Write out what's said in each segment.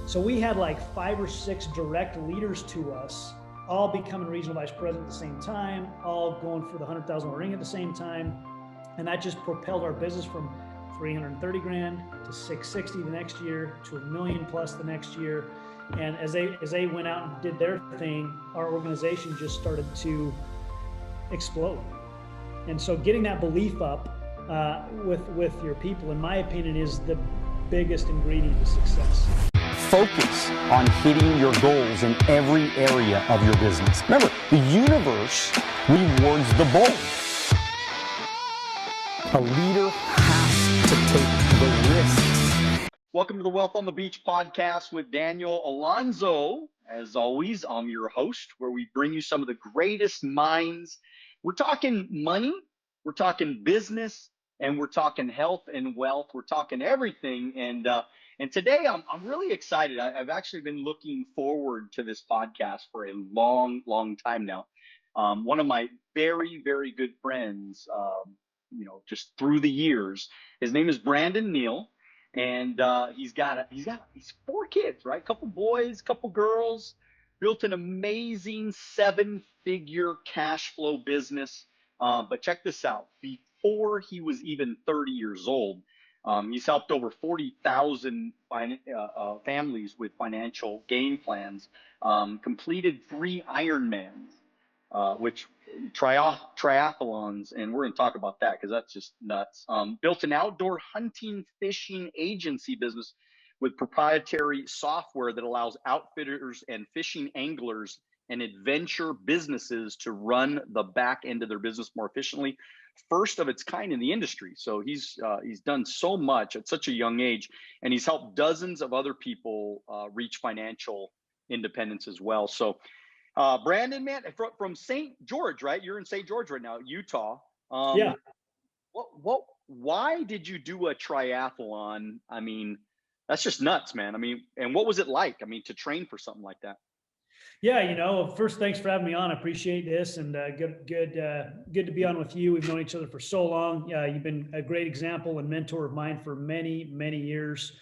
So we had like 5 or 6 direct leaders to us, all becoming regional vice president at the same time, all going for the $100,000 ring at the same time. And that just propelled our business from 330 grand to 660 the next year to $1 million plus the next year. And as they went out and did their thing, our organization just started to explode. And so getting that belief up with your people, in my opinion, is the biggest ingredient to success. Focus on hitting your goals in every area of your business. Remember, the universe rewards the bold. A leader has to take the risks. Welcome to the Wealth on the Beach podcast with Daniel Alonzo. As always, I'm your host, where we bring you some of the greatest minds. We're talking money, we're talking business, and we're talking health and wealth. We're talking everything. And today I'm really excited. I've actually been looking forward to this podcast for a long time now. One of my very, very good friends, just through the years, his name is Neal, and he's 4 kids, right? Couple boys, couple girls, built an amazing 7-figure cash flow business. But check this out. Before he was even 30 years old, he's helped over 40,000 families with financial game plans, completed 3 ironmans, which triathlons, and we're going to talk about that because that's just nuts. Built an outdoor hunting fishing agency business with proprietary software that allows outfitters and fishing anglers and adventure businesses to run the back end of their business more efficiently. First of its kind in the industry. So he's done so much at such a young age, and he's helped dozens of other people reach financial independence as well. So Brandon, man, from St. George, right? You're in St. George right now, Utah. Yeah. Why did you do a triathlon? I mean, that's just nuts, man. I mean, and what was it like? I mean, to train for something like that? Yeah, first, thanks for having me on. I appreciate this, and good to be on with you. We've known each other for so long. You've been a great example and mentor of mine for many years,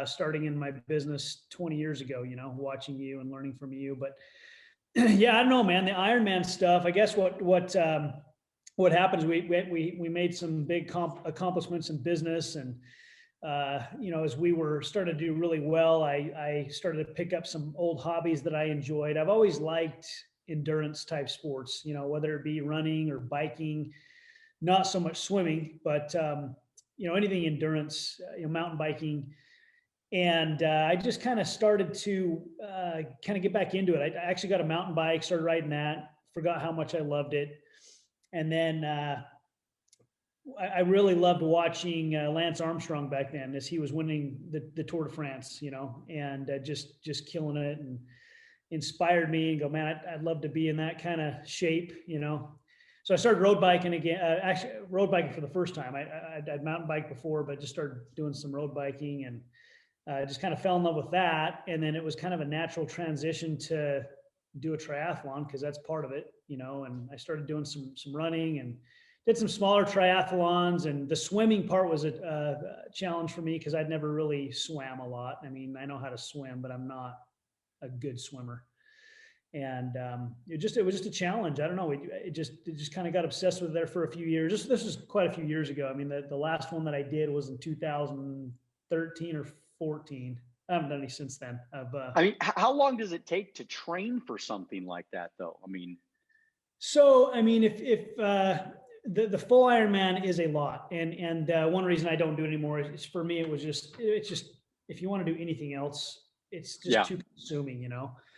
starting in my business 20 years ago, watching you and learning from you. But yeah, I don't know, man, the Ironman stuff, I guess what happens, we made some big accomplishments in business, and as we started to do really well, I started to pick up some old hobbies that I enjoyed. I've always liked endurance type sports, whether it be running or biking, not so much swimming, but, anything endurance, mountain biking. And I just kind of started to kind of get back into it. I actually got a mountain bike, started riding that, forgot how much I loved it. And then I really loved watching Lance Armstrong back then, as he was winning the Tour de France, and just killing it, and inspired me and go, man, I'd love to be in that kind of shape, So I started road biking again, actually road biking for the first time. I'd mountain biked before, but just started doing some road biking, and just kind of fell in love with that. And then it was kind of a natural transition to do a triathlon, because that's part of it, and I started doing some running and did some smaller triathlons. And the swimming part was a challenge for me, because I'd never really swam a lot. I mean, I know how to swim, but I'm not a good swimmer. And it was just a challenge. I don't know. It just kind of got obsessed with it there for a few years. This was quite a few years ago. I mean, the last one that I did was in 2013 or 14. I haven't done any since then. I mean, how long does it take to train for something like that, though? I mean, if the full Ironman is a lot, and one reason I don't do it anymore is for me, it's just if you want to do anything else, it's just too consuming,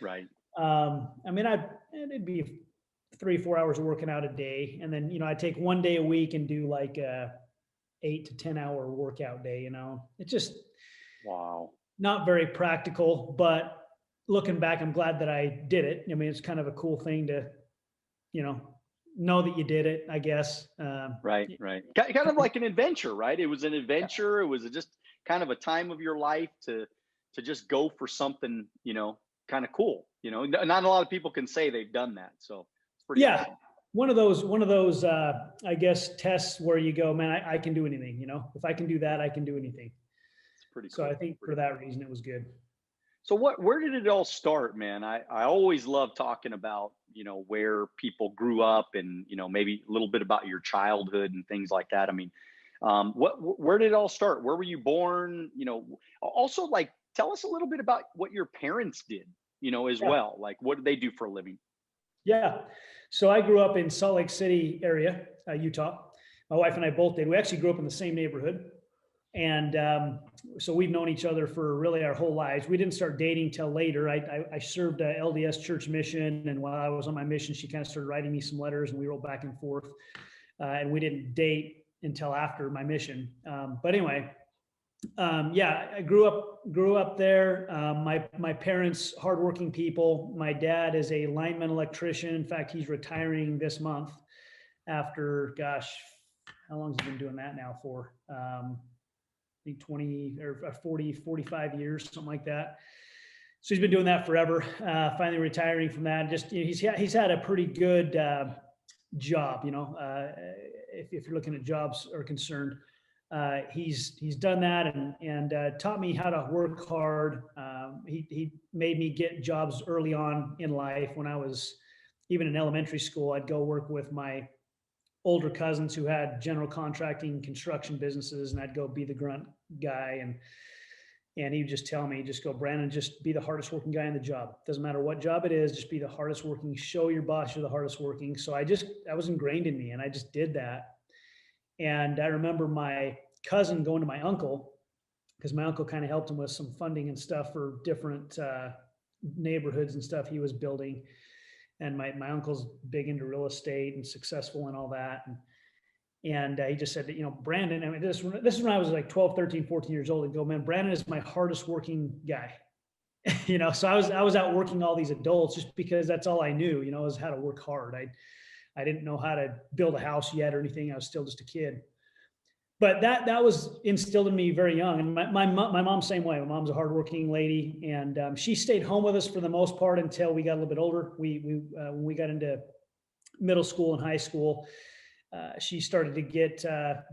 Right. It'd be 3-4 hours of working out a day, and then I'd take one day a week and do like a 8 to 10 hour workout day. It's just wow, not very practical. But looking back, I'm glad that I did it. I mean, it's kind of a cool thing to know that you did it, I guess. Right. Kind of like an adventure, right? It was an adventure. It was just kind of a time of your life to just go for something, kind of cool. Not a lot of people can say they've done that. So it's pretty awesome. One of those, I guess, tests where you go, man, I can do anything. If I can do that, I can do anything. It's pretty cool. So I think for that reason, it was good. So where did it all start, man? I always love talking about, where people grew up and, maybe a little bit about your childhood and things like that. I mean, where did it all start? Where were you born? Also, like, tell us a little bit about what your parents did, as Yeah. well. Like, what did they do for a living? Yeah. So I grew up in Salt Lake City area, Utah. My wife and I both did. We actually grew up in the same neighborhood. And so we've known each other for really our whole lives. We didn't start dating till later. I served a LDS church mission. And while I was on my mission, she kind of started writing me some letters and we wrote back and forth. And we didn't date until after my mission. But anyway, yeah, I grew up there. My parents, hardworking people. My dad is a lineman electrician. In fact, he's retiring this month after, gosh, how long has he been doing that now for? I think 20 or 40, 45 years, something like that. So he's been doing that forever. Finally retiring from that. Just, he's had a pretty good job, if you're looking at jobs are concerned. He's done that and taught me how to work hard. He made me get jobs early on in life. When I was even in elementary school, I'd go work with my older cousins who had general contracting construction businesses, and I'd go be the grunt guy. And he would just tell me, just go, Brandon, just be the hardest working guy in the job. Doesn't matter what job it is, just be the hardest working, show your boss you're the hardest working. So that was ingrained in me and I just did that. And I remember my cousin going to my uncle, because my uncle kind of helped him with some funding and stuff for different neighborhoods and stuff he was building. And my uncle's big into real estate and successful and all that. And he just said that, Brandon, I mean, this is when I was like 12, 13, 14 years old, and go, man, Brandon is my hardest working guy. So I was out working all these adults just because that's all I knew, is how to work hard. I didn't know how to build a house yet or anything. I was still just a kid. But that was instilled in me very young. And my mom, same way. My mom's a hardworking lady, and she stayed home with us for the most part until we got a little bit older. When we got into middle school and high school, she started to get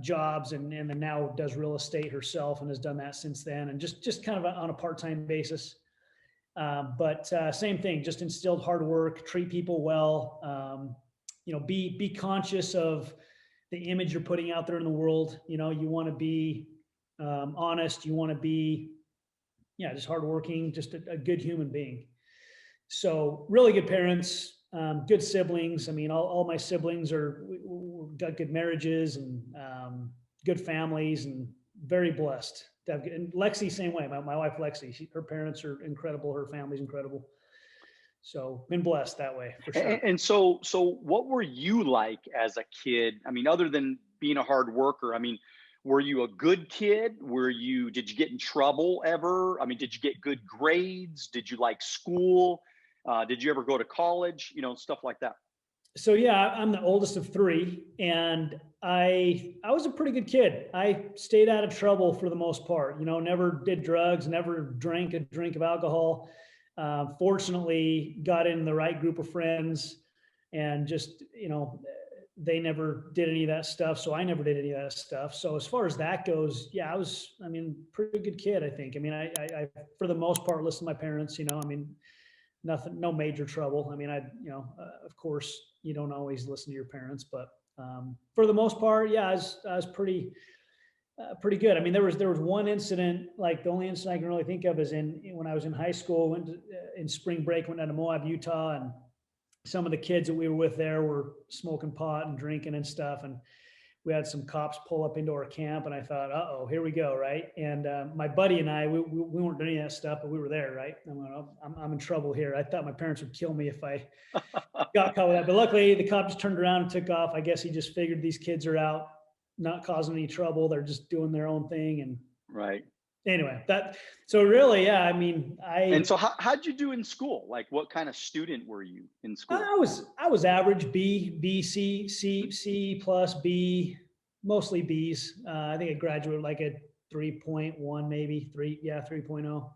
jobs, and then now does real estate herself and has done that since then, and just kind of on a part-time basis. But same thing, just instilled hard work, treat people well, be conscious of the image you're putting out there in the world. You want to be honest. You want to be, just hardworking, just a good human being. So really good parents, good siblings. I mean, all my siblings got good marriages and good families, and very blessed. And Lexi, same way. My wife, Lexi, her parents are incredible. Her family's incredible. So been blessed that way for sure. And so what were you like as a kid? I mean, other than being a hard worker, I mean, were you a good kid? Did you get in trouble ever? I mean, did you get good grades? Did you like school? Did you ever go to college? Stuff like that. So yeah, I'm the oldest of three, and I was a pretty good kid. I stayed out of trouble for the most part, never did drugs, never drank a drink of alcohol. Fortunately got in the right group of friends, and just, they never did any of that stuff. So I never did any of that stuff. So as far as that goes, yeah, I was, pretty good kid, I think. I mean, I for the most part, listened to my parents, nothing, no major trouble. I mean, of course you don't always listen to your parents, but, for the most part, yeah, I was pretty good. I mean, there was one incident, like the only incident I can really think of is when I was in high school, went in spring break, went down to Moab, Utah, and some of the kids that we were with there were smoking pot and drinking and stuff. And we had some cops pull up into our camp, and I thought, uh-oh, here we go. Right. And my buddy and I, we weren't doing any of that stuff, but we were there. Right. I'm in trouble here. I thought my parents would kill me if I got caught with that. But luckily the cop just turned around and took off. I guess he just figured these kids are out, not causing any trouble. They're just doing their own thing. And right. Anyway, so really, yeah, I mean, and so how'd you do in school? Like, what kind of student were you in school? I was average, B, C plus B, mostly B's. I think I graduated like a 3.1, maybe 3.0,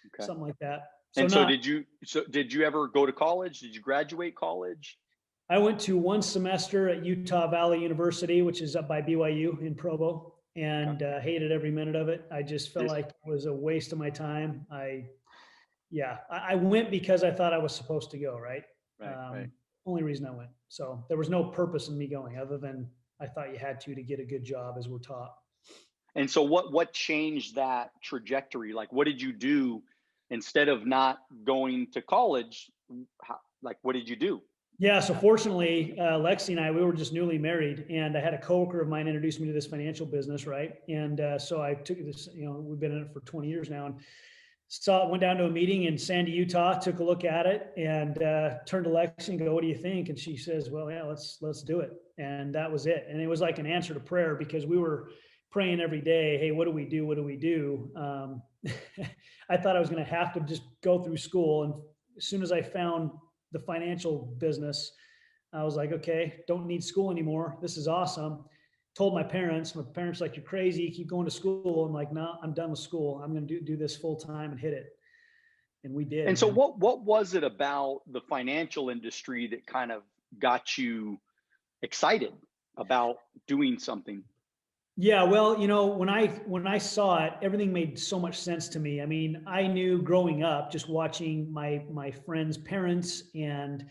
okay. Something like that. Did you ever go to college? Did you graduate college? I went to one semester at Utah Valley University, which is up by BYU in Provo, and hated every minute of it. I just felt like it was a waste of my time. I Yeah. I went because I thought I was supposed to go, right? Right. Only reason I went. So there was no purpose in me going other than I thought you had to get a good job as we're taught. And so what changed that trajectory? Like, what did you do instead of not going to college? Like, what did you do? Yeah. So fortunately, Lexi and I, we were just newly married, and I had a coworker of mine introduce me to this financial business. Right. And so I took this, we've been in it for 20 years now, and went down to a meeting in Sandy, Utah, took a look at it, and turned to Lexi and go, "What do you think?" And she says, "Well, yeah, let's do it." And that was it. And it was like an answer to prayer, because we were praying every day, "Hey, what do we do? What do we do?" I thought I was going to have to just go through school. And as soon as I found the financial business, I was like, okay, don't need school anymore. This is awesome. Told my parents like, "You're crazy, keep going to school." I'm like, "No, I'm done with school. I'm going to do this full time and hit it." And we did, And so man. what was it about the financial industry that kind of got you excited about doing something? Yeah, well, when I saw it, everything made so much sense to me. I mean, I knew growing up, just watching my friends' parents, and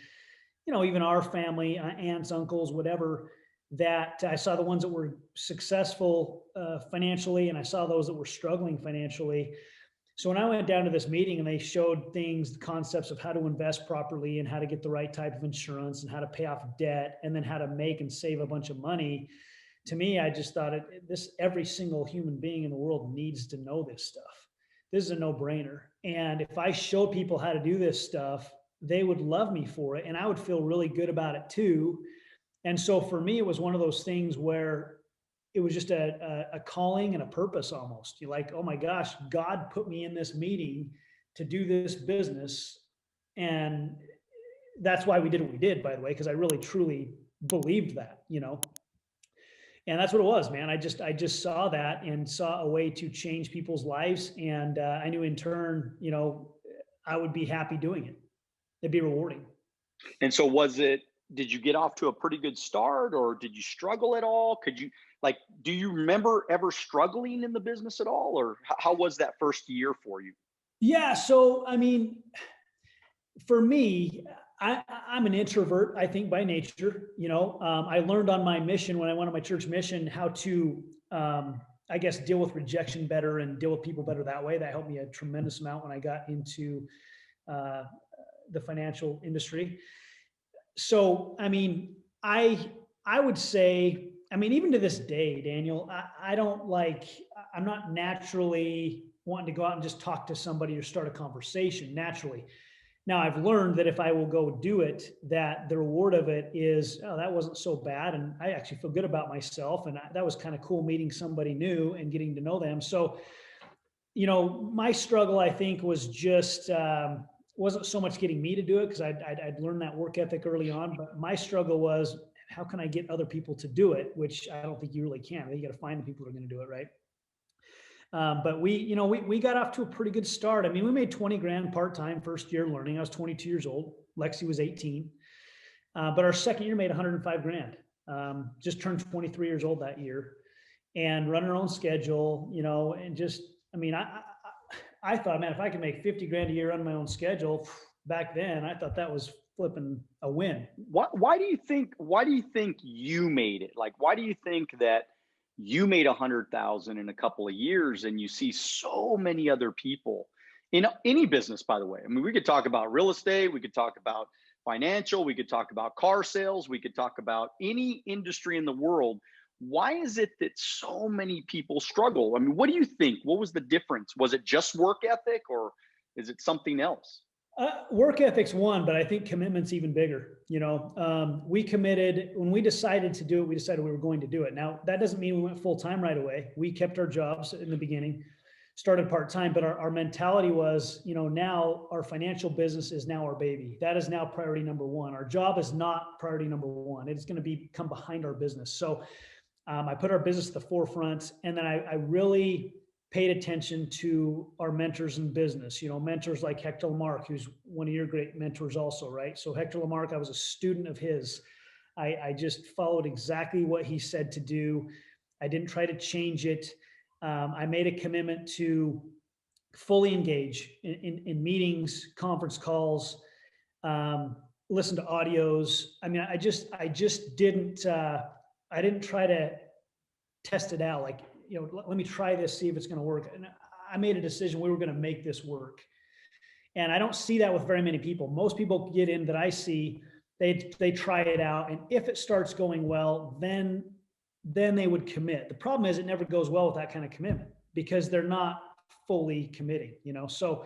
even our family, aunts, uncles, whatever, that I saw the ones that were successful financially, and I saw those that were struggling financially. So when I went down to this meeting and they showed things, the concepts of how to invest properly and how to get the right type of insurance and how to pay off debt and then how to make and save a bunch of money, to me, I just thought every single human being in the world needs to know this stuff. This is a no-brainer. And if I show people how to do this stuff, they would love me for it, and I would feel really good about it too. And so for me, it was one of those things where it was just a calling and a purpose almost. You're like, "Oh my gosh, God put me in this meeting to do this business." And that's why we did what we did, by the way, because I really truly believed that. And that's what it was, man. I just saw that and saw a way to change people's lives. And I knew in turn, I would be happy doing it. It'd be rewarding. And so did you get off to a pretty good start, or did you struggle at all? Do you remember ever struggling in the business at all, or how was that first year for you? Yeah. So, I mean, for me, I'm an introvert, I think, by nature. I learned on my mission, when I went on my church mission, how to, I guess, deal with rejection better and deal with people better that way. That helped me a tremendous amount when I got into uh, the financial industry. So, I mean, I would say, I mean, even to this day, Daniel, I don't like, I'm not naturally wanting to go out and just talk to somebody or start a conversation naturally. Now, I've learned that if I will go do it, that the reward of it is, "Oh, that wasn't so bad. And I actually feel good about myself. And that was kind of cool meeting somebody new and getting to know them." So, my struggle, I think, was just, wasn't so much getting me to do it, because I'd learned that work ethic early on. But my struggle was, how can I get other people to do it? Which I don't think you really can. I think you got to find the people who are going to do it, right? But we got off to a pretty good start. I mean, we made 20 grand part-time first year learning. I was 22 years old. Lexi was 18. But our second year made 105 grand. Just turned 23 years old that year, and run our own schedule, and just, I mean, I thought, man, if I could make 50 grand a year on my own schedule back then, I thought that was flipping a win. Why do you think you made it? Like, why do you think that you made 100,000 in a couple of years, and you see so many other people in any business, by the way? I mean, we could talk about real estate, we could talk about financial, we could talk about car sales, we could talk about any industry in the world. Why is it that so many people struggle? I mean, what do you think? What was the difference? Was it just work ethic, or is it something else? Work ethic's one, but I think commitment's even bigger. We committed when we decided to do it. We decided we were going to do it. Now, that doesn't mean we went full time right away. We kept our jobs in the beginning, started part time, but our mentality was, now our financial business is now our baby. That is now priority number one. Our job is not priority number one. It's going to come behind our business. So I put our business at the forefront, and then I really paid attention to our mentors in business, mentors like 𝐓𝐇𝐈𝐒, who's one of your great mentors also, right? So 𝐓𝐇𝐈𝐒, I was a student of his. I just followed exactly what he said to do. I didn't try to change it. I made a commitment to fully engage in meetings, conference calls, listen to audios. I mean, I just didn't, I didn't try to test it out. Like, let me try this, see if it's going to work. And I made a decision. We were going to make this work. And I don't see that with very many people. Most people get in that I see, they try it out. And if it starts going well, then they would commit. The problem is it never goes well with that kind of commitment because they're not fully committing, So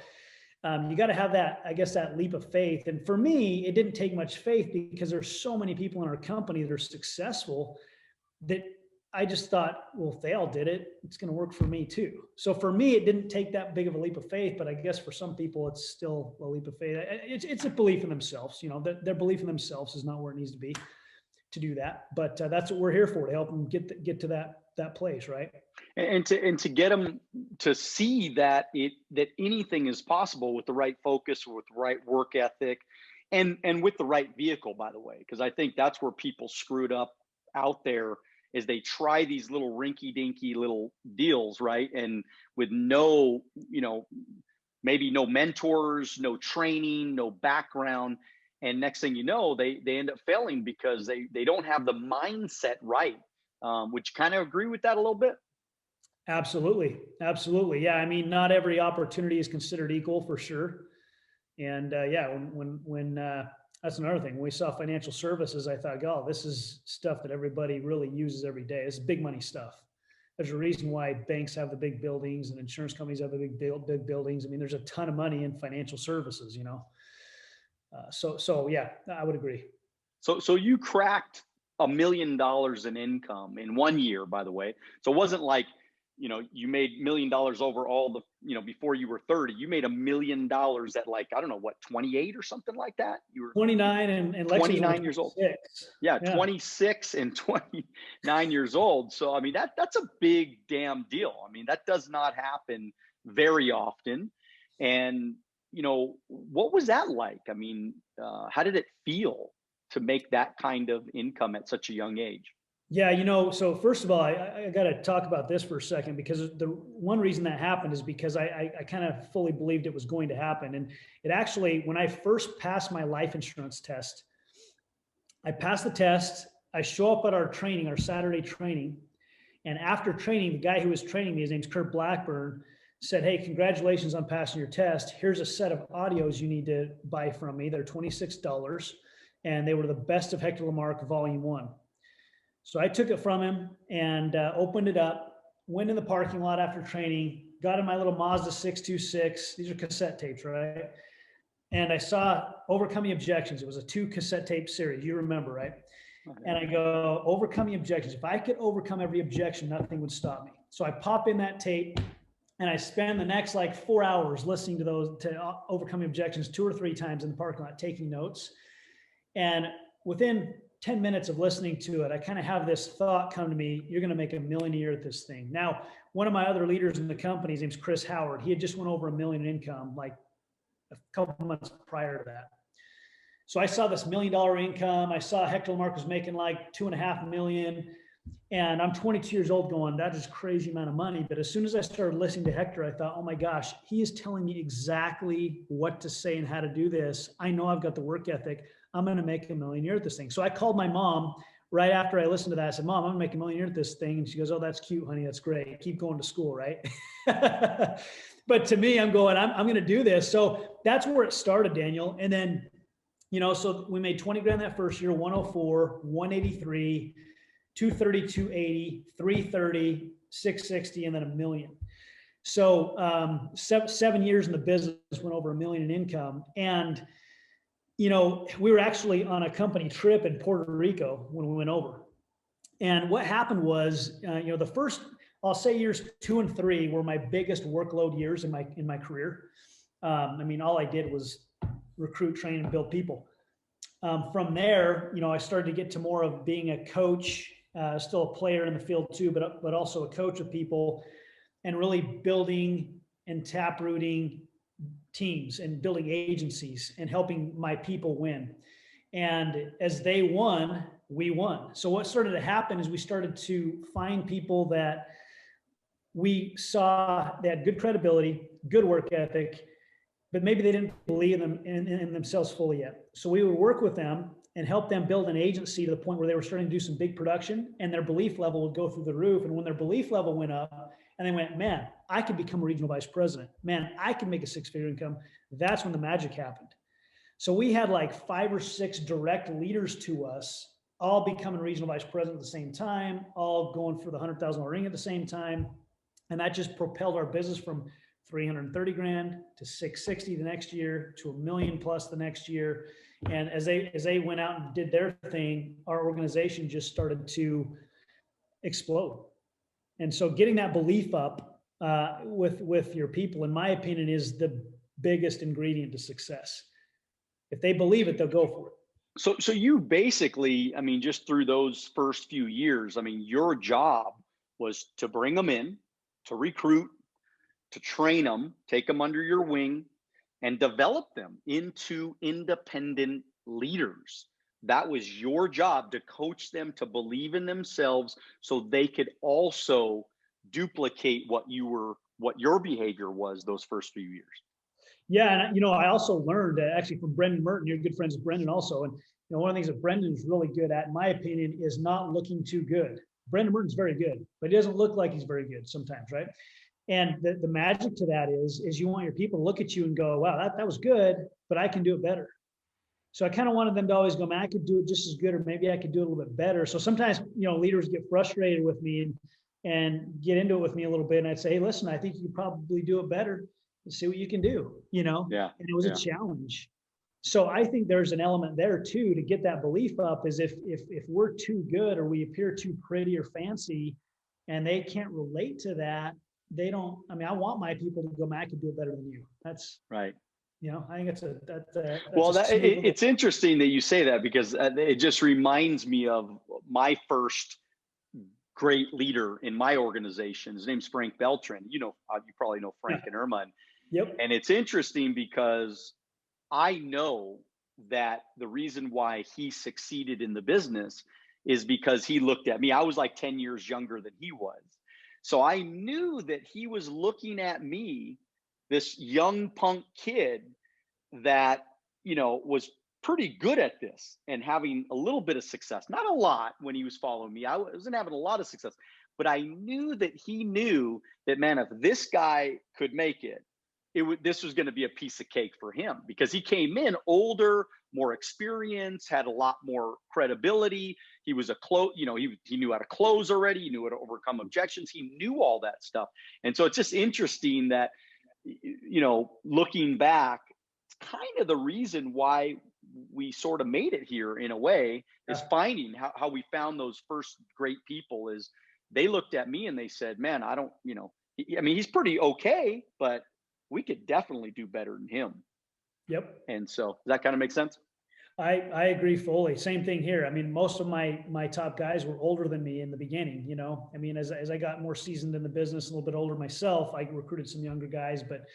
you got to have that, I guess, that leap of faith. And for me, it didn't take much faith because there's so many people in our company that are successful that I just thought, well, if they all did it, it's going to work for me too. So for me, it didn't take that big of a leap of faith, but I guess for some people, it's still a leap of faith. It's a belief in themselves. Their belief in themselves is not where it needs to be to do that. But that's what we're here for, to help them get to that place, right? And to get them to see that that anything is possible with the right focus, with the right work ethic, and with the right vehicle, by the way, because I think that's where people screwed up out there. Is they try these little rinky-dinky little deals, right? And with no, maybe no mentors, no training, no background. And next thing you know, they end up failing because they don't have the mindset right. Would you kind of agree with that a little bit? Absolutely. Absolutely. Yeah. I mean, not every opportunity is considered equal, for sure. And yeah, when that's another thing. When we saw financial services, I thought, oh, this is stuff that everybody really uses every day. It's big money stuff. There's a reason why banks have the big buildings and insurance companies have the big buildings. I mean, there's a ton of money in financial services, So yeah, I would agree. So you cracked $1 million in income in 1 year, by the way. So it wasn't like, you made $1 million over all the, before you were 30, you made $1 million at like, I don't know, what, 28 or something like that? You were 29 and 29 years old. Yeah, yeah, 26 and 29 years old. So, I mean, that's a big damn deal. I mean, that does not happen very often. And, what was that like? I mean, how did it feel to make that kind of income at such a young age? Yeah, so first of all, I got to talk about this for a second, because the one reason that happened is because I kind of fully believed it was going to happen. And it actually, when I first passed my life insurance test, I passed the test. I show up at our training, our Saturday training. And after training, the guy who was training me, his name's Kurt Blackburn, said, hey, congratulations on passing your test. Here's a set of audios you need to buy from me. They're $26. And they were the best of 𝐓𝐇𝐈𝐒 Volume 1. So I took it from him and opened it up, went in the parking lot after training, got in my little Mazda 626. These are cassette tapes, right? And I saw Overcoming Objections. It was a 2 cassette tape series. You remember, right? Okay. And I go, Overcoming Objections. If I could overcome every objection, nothing would stop me. So I pop in that tape and I spend the next like 4 hours listening to Overcoming Objections 2 or 3 times in the parking lot, taking notes. And within 10 minutes of listening to it, I kind of have this thought come to me, you're going to make $1 million a year at this thing. Now, one of my other leaders in the company, his name's Chris Howard. He had just went over $1 million in income like a couple months prior to that. So I saw this $1 million income. I saw 𝐓𝐇𝐈𝐒 was making like $2.5 million. And I'm 22 years old going, that is a crazy amount of money. But as soon as I started listening to Hector, I thought, oh my gosh, he is telling me exactly what to say and how to do this. I know I've got the work ethic. I'm going to make $1 million a year at this thing. So I called my mom right after I listened to that. I said, Mom, I'm going to make $1 million a year at this thing. And she goes, oh, that's cute, honey. That's great. Keep going to school, right? But to me, I'm going, I'm going to do this. So that's where it started, Daniel. And then, so we made 20 grand that first year, 104, 183, 230, 280, 330, 660, and then $1 million. So 7 years in the business, went over $1 million in income. And we were actually on a company trip in Puerto Rico when we went over. And what happened was, the first, I'll say years 2 and 3 were my biggest workload years in my career. I mean, all I did was recruit, train, and build people. From there, I started to get to more of being a coach, still a player in the field too, but also a coach of people, and really building and taprooting teams and building agencies and helping my people win. And as they won, we won. So what started to happen is we started to find people that we saw they had good credibility, good work ethic, but maybe they didn't believe in themselves fully yet. So we would work with them and help them build an agency to the point where they were starting to do some big production, and their belief level would go through the roof. And when their belief level went up and they went, man, I could become a regional vice president. Man, I can make a six-figure income. That's when the magic happened. So we had like 5 or 6 direct leaders to us, all becoming regional vice president at the same time, all going for the $100,000 ring at the same time. And that just propelled our business from 330 grand to 660 the next year to $1 million plus the next year. And as they went out and did their thing, our organization just started to explode. And so getting that belief up with your people, in my opinion, is the biggest ingredient to success. If they believe it, they'll go for it. So you basically, I mean, just through those first few years, I mean, your job was to bring them in, to recruit, to train them, take them under your wing, and develop them into independent leaders. That was your job, to coach them to believe in themselves so they could also duplicate what your behavior was those first few years. Yeah, and I also learned actually from Brendan Merton. You're good friends with Brendan also, and one of the things that Brendan is really good at, in my opinion, is not looking too good. Brendan Merton's very good, but he doesn't look like he's very good sometimes, right? And the magic to that is you want your people to look at you and go, wow, that was good, but I can do it better. So I kind of wanted them to always go, man, I could do it just as good, or maybe I could do it a little bit better. So sometimes, leaders get frustrated with me and get into it with me a little bit. And I'd say, hey, listen, I think you could probably do it better. See what you can do, Yeah. And it was a challenge. So I think there's an element there too, to get that belief up, is if we're too good or we appear too pretty or fancy and they can't relate to that, they don't, I want my people to go, man, I can do it better than you. That's right. I think it's interesting that you say that, because it just reminds me of my first great leader in my organization. His name's Frank Beltran. You probably know Frank and Irma. Yep. And it's interesting because I know that the reason why he succeeded in the business is because he looked at me. I was like 10 years younger than he was. So I knew that he was looking at me, this young punk kid that, was pretty good at this and having a little bit of success. Not a lot when he was following me. I wasn't having a lot of success, but I knew that he knew that, man, if this guy could make it, this was going to be a piece of cake for him, because he came in older, more experienced, had a lot more credibility. He was he knew how to close already. He knew how to overcome objections. He knew all that stuff. And so it's just interesting that, looking back, it's kind of the reason why we sort of made it here in a way, is finding how we found those first great people. Is they looked at me and they said, man, I don't, he's pretty okay, but we could definitely do better than him. Yep. And so does that kind of make sense? I agree fully. Same thing here. Most of my top guys were older than me in the beginning, as I got more seasoned in the business, a little bit older myself, I recruited some younger guys, but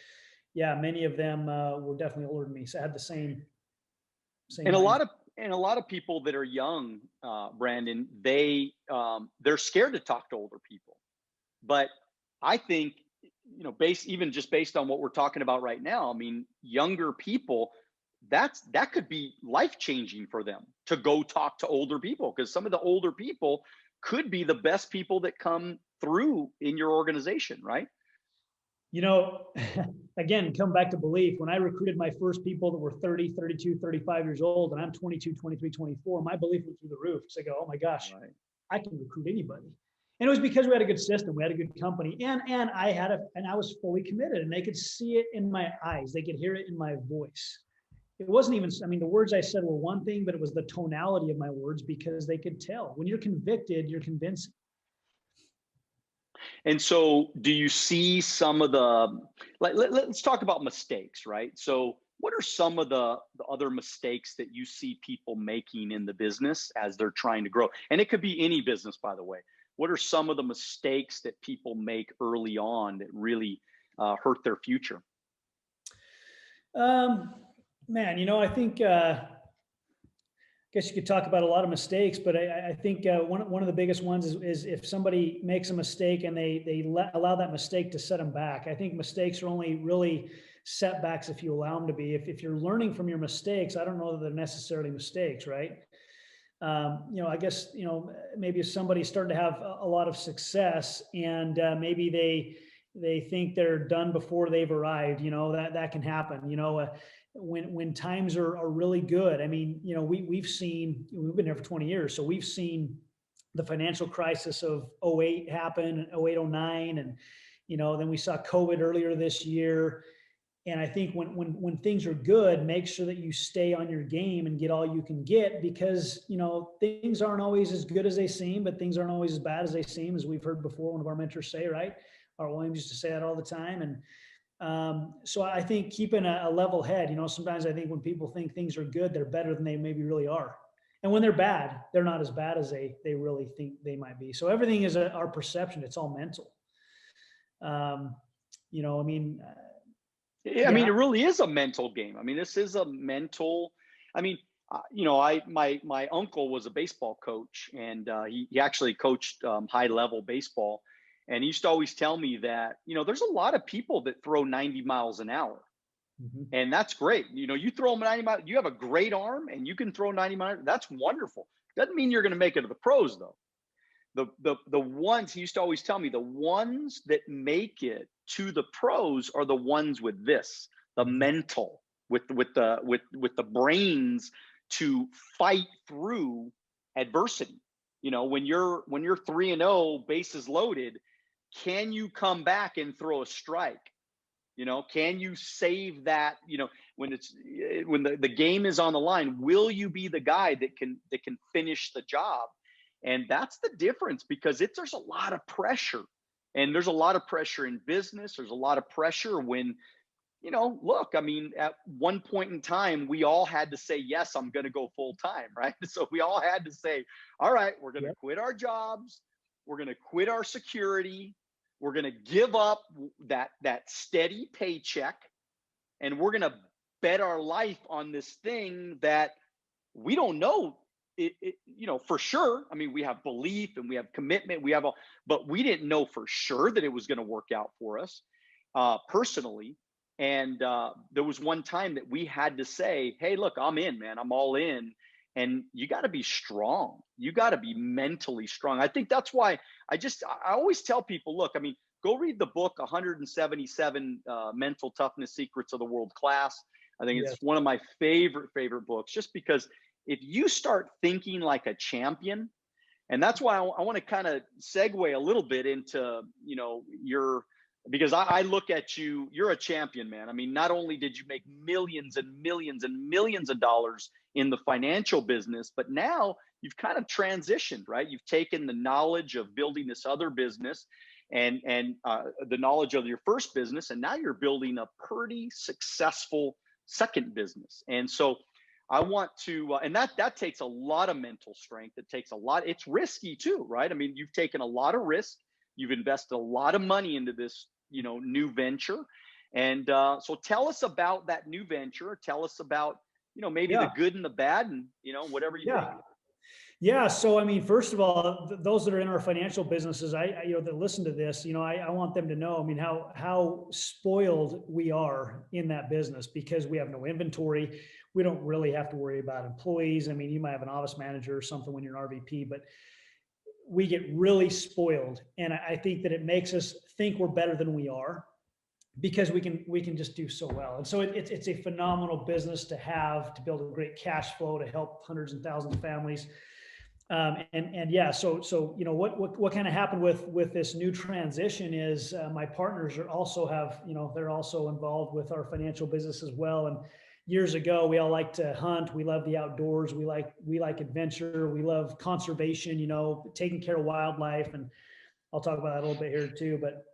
yeah, many of them were definitely older than me. So I had the same. And a lot of people that are young, Brandon, they're scared to talk to older people. But I think, based on what we're talking about right now, younger people, that could be life-changing for them to go talk to older people, because some of the older people could be the best people that come through in your organization, right? Again, come back to belief. When I recruited my first people that were 30, 32, 35 years old, and I'm 22, 23, 24, my belief went through the roof. So I go, oh my gosh, right, I can recruit anybody. And it was because we had a good system, we had a good company, and I was fully committed, and they could see it in my eyes. They could hear it in my voice. It wasn't even, the words I said were one thing, but it was the tonality of my words, because they could tell. When you're convicted, you're convincing. And so do you see some of let's talk about mistakes, right? So what are some of the other mistakes that you see people making in the business as they're trying to grow? And it could be any business, by the way. What are some of the mistakes that people make early on that really hurt their future? Man, I think guess you could talk about a lot of mistakes, but I think one of the biggest ones is if somebody makes a mistake and allow that mistake to set them back. I think mistakes are only really setbacks if you allow them to be. If you're learning from your mistakes, I don't know that they're necessarily mistakes, right? I guess, maybe if somebody's starting to have a lot of success and maybe they think they're done before they've arrived, that can happen, when times are really good. I mean, we've been here for 20 years. So we've seen the financial crisis of '08 happen, '08, '09. And, then we saw COVID earlier this year. And I think when things are good, make sure that you stay on your game and get all you can get, because, things aren't always as good as they seem, but things aren't always as bad as they seem, as we've heard before, one of our mentors say, right? Our Williams used to say that all the time. And so I think keeping a level head, sometimes I think when people think things are good, they're better than they maybe really are. And when they're bad, they're not as bad as they really think they might be. So everything is our perception. It's all mental. I mean, Yeah, I mean, it really is a mental game. I mean, this is a mental. I mean, my uncle was a baseball coach, and he actually coached high level baseball, and he used to always tell me that there's a lot of people that throw 90 miles an hour, and that's great. You throw them 90 miles. You have a great arm, and you can throw 90 miles. That's wonderful. Doesn't mean you're going to make it to the pros, though. The ones, he used to always tell me, the ones that make it to the pros are the ones with the mental, with the brains to fight through adversity. When you're 3-0, bases loaded, can you come back and throw a strike? Can you save that? When the game is on the line, will you be the guy that can finish the job? And that's the difference, because there's a lot of pressure, and there's a lot of pressure in business. There's a lot of pressure when, look, I mean, at one point in time, we all had to say, yes, I'm going to go full time, right? So we all had to say, all right, we're going to quit our jobs. We're going to quit our security. We're going to give up that steady paycheck, and we're going to bet our life on this thing that we don't know. For sure. I mean, we have belief and we have commitment. But we didn't know for sure that it was going to work out for us personally. And there was one time that we had to say, hey, look, I'm in, man. I'm all in. And you got to be strong. You got to be mentally strong. I think that's why I always tell people, look, I mean, go read the book, 177 Mental Toughness Secrets of the World Class. I think it's one of my favorite books, just because if you start thinking like a champion, and that's why I want to kind of segue a little bit into, because I look at you, you're a champion, man. I mean, not only did you make millions and millions and millions of dollars in the financial business, but now you've kind of transitioned, right? You've taken the knowledge of building this other business and the knowledge of your first business, and now you're building a pretty successful second business. And so I want to, and that takes a lot of mental strength. It takes a lot. It's risky too, right? I mean, you've taken a lot of risk. You've invested a lot of money into this, new venture. And so tell us about that new venture. Tell us about, maybe the good and the bad, and, whatever you think. Yeah. So, I mean, first of all, those that are in our financial businesses, that listen to this, I want them to know, I mean, how spoiled we are in that business, because we have no inventory. We don't really have to worry about employees. I mean, you might have an office manager or something when you're an RVP, but we get really spoiled. And I think that it makes us think we're better than we are, because we can just do so well. And so it's a phenomenal business to have, to build a great cash flow, to help hundreds and thousands of families. So what kind of happened with this new transition is my partners they're also involved with our financial business as well. And years ago, we all like to hunt. We love the outdoors. We like adventure. We love conservation, taking care of wildlife. And I'll talk about that a little bit here too. But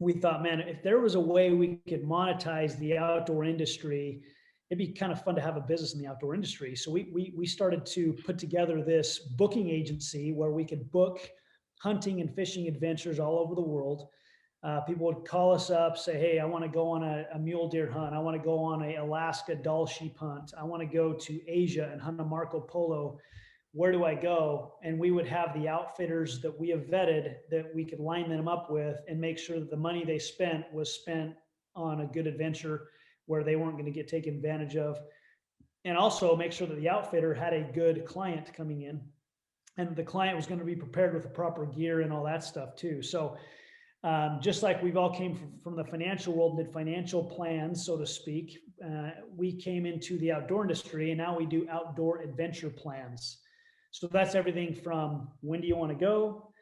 we thought, man, if there was a way we could monetize the outdoor industry, it'd be kind of fun to have a business in the outdoor industry. So we started to put together this booking agency where we could book hunting and fishing adventures all over the world. People would call us up, say, hey, I want to go on a mule deer hunt. I want to go on a Alaska Dall sheep hunt. I want to go to Asia and hunt a Marco Polo. Where do I go? And we would have the outfitters that we have vetted that we could line them up with and make sure that the money they spent was spent on a good adventure where they weren't going to get taken advantage of. And also make sure that the outfitter had a good client coming in and the client was going to be prepared with the proper gear and all that stuff too. So just like we've all came from the financial world, did financial plans, so to speak, we came into the outdoor industry and now we do outdoor adventure plans. So that's everything from when do you want to go?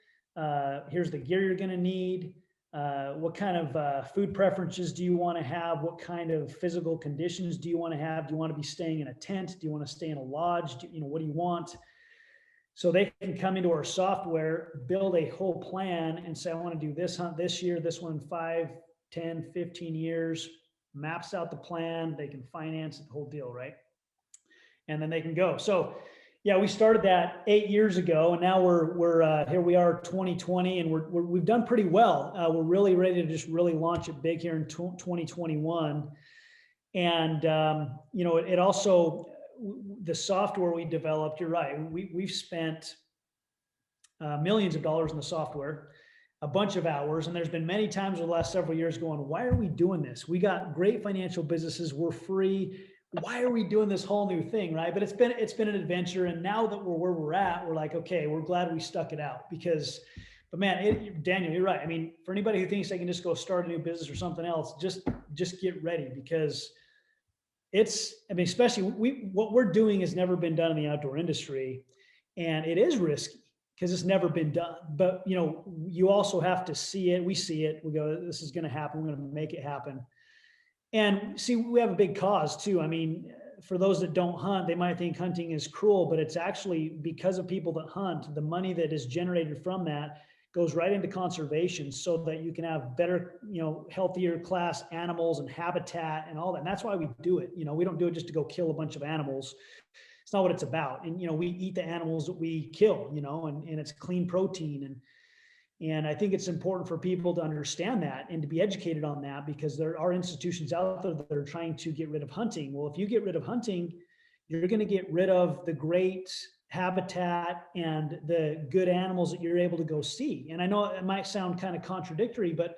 Here's the gear you're going to need. What kind of food preferences do you want to have? What kind of physical conditions do you want to have? Do you want to be staying in a tent? Do you want to stay in a lodge? What do you want? So they can come into our software, build a whole plan and say, I want to do this hunt this year, this one 5, 10, 15 years, maps out the plan. They can finance the whole deal, right? And then they can go. So yeah, we started that 8 years ago, and now we're here we are 2020, and we've done pretty well. We're really ready to just really launch it big here in 2021. And it also, the software we developed, you're right, we've spent millions of dollars in the software, a bunch of hours, and there's been many times over the last several years going, why are we doing this? We got great financial businesses, we're free. Why are we doing this whole new thing, right? But it's been an adventure, and now that we're where we're at, we're like, okay, we're glad we stuck it out because, but man, Daniel, you're right. I mean, for anybody who thinks they can just go start a new business or something else, just get ready because especially what we're doing has never been done in the outdoor industry, and it is risky because it's never been done. But you also have to see it. We see it. We go, this is going to happen. We're going to make it happen. And see, we have a big cause too. I mean, for those that don't hunt, they might think hunting is cruel, but it's actually because of people that hunt, the money that is generated from that goes right into conservation so that you can have better, healthier class animals and habitat and all that. And that's why we do it. We don't do it just to go kill a bunch of animals. It's not what it's about. And, we eat the animals that we kill, and it's clean protein. And I think it's important for people to understand that and to be educated on that because there are institutions out there that are trying to get rid of hunting. Well, if you get rid of hunting, you're going to get rid of the great habitat and the good animals that you're able to go see. And I know it might sound kind of contradictory, but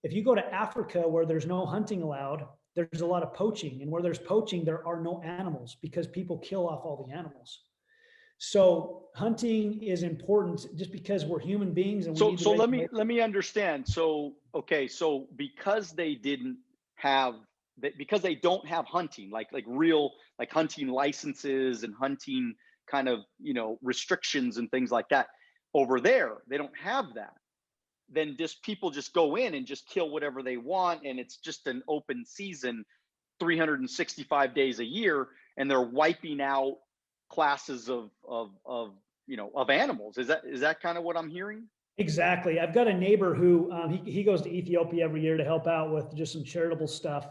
if you go to Africa where there's no hunting allowed, there's a lot of poaching. And where there's poaching, there are no animals because people kill off all the animals. So hunting is important just because we're human beings. And so let me understand. So, okay. So because they don't have hunting, like real, like hunting licenses and hunting kind of, restrictions and things like that over there, they don't have that. Then people just go in and just kill whatever they want. And it's just an open season, 365 days a year. And they're wiping out classes of animals. Is that kind of what I'm hearing? Exactly. I've got a neighbor who he goes to Ethiopia every year to help out with just some charitable stuff.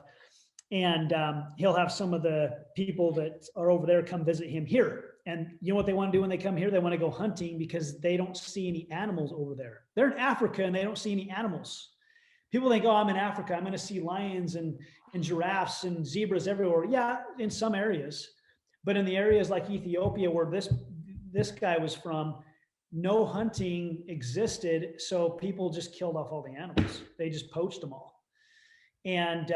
And he'll have some of the people that are over there come visit him here. And you know what they want to do when they come here? They want to go hunting because they don't see any animals over there. They're in Africa and they don't see any animals. People think, oh, I'm in Africa, I'm going to see lions and giraffes and zebras everywhere. Yeah, in some areas. But in the areas like Ethiopia, where this guy was from, no hunting existed. So people just killed off all the animals. They just poached them all. And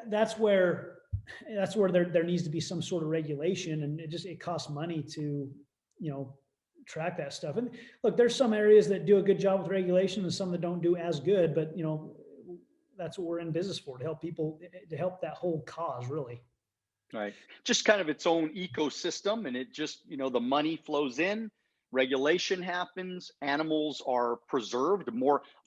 that's where there needs to be some sort of regulation, and it costs money to, track that stuff. And look, there's some areas that do a good job with regulation and some that don't do as good, but that's what we're in business for, to help people, to help that whole cause really. Right. Just kind of its own ecosystem, and it just, the money flows in, regulation happens, animals are preserved,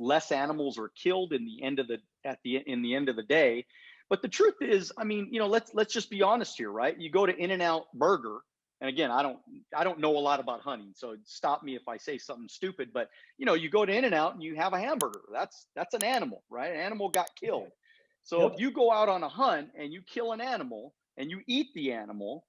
less animals are killed in the end of the day. But the truth is, I mean, let's just be honest here, right? You go to In-N-Out Burger, and again, I don't know a lot about hunting, so stop me if I say something stupid, but you go to In-N-Out and you have a hamburger. That's an animal, right? An animal got killed. So Yep. If you go out on a hunt and you kill an animal and you eat the animal,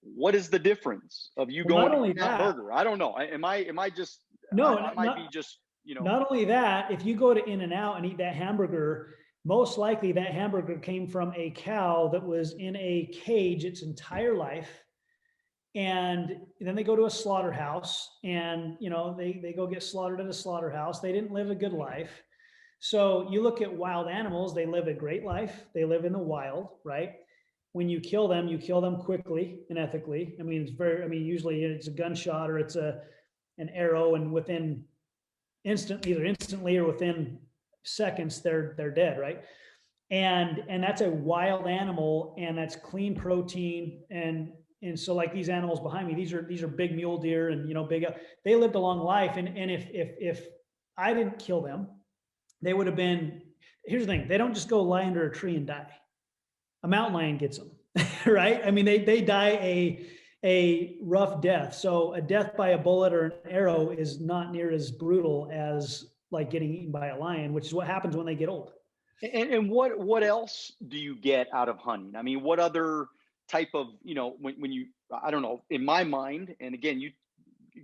what is the difference of you going to that burger? I don't know. Am I just, no, I might be just you know. Not only that, if you go to In-N-Out and eat that hamburger, most likely that hamburger came from a cow that was in a cage its entire life. And then they go to a slaughterhouse and, you know, they go get slaughtered at a slaughterhouse. They didn't live a good life. So you look at wild animals, they live a great life. They live in the wild, right? When you kill them quickly and ethically. I mean, usually it's a gunshot or it's an arrow, and within either instantly or within seconds, they're dead, right? And that's a wild animal, and that's clean protein. And so like these animals behind me, these are big mule deer, and, you know, they lived a long life. And if I didn't kill them, they would have been, here's the thing, they don't just go lie under a tree and die. A mountain lion gets them, right? I mean, they die a rough death. So a death by a bullet or an arrow is not near as brutal as like getting eaten by a lion, which is what happens when they get old. And what else do you get out of hunting? I mean, what other type of, you know, when you, I don't know, in my mind, and again, you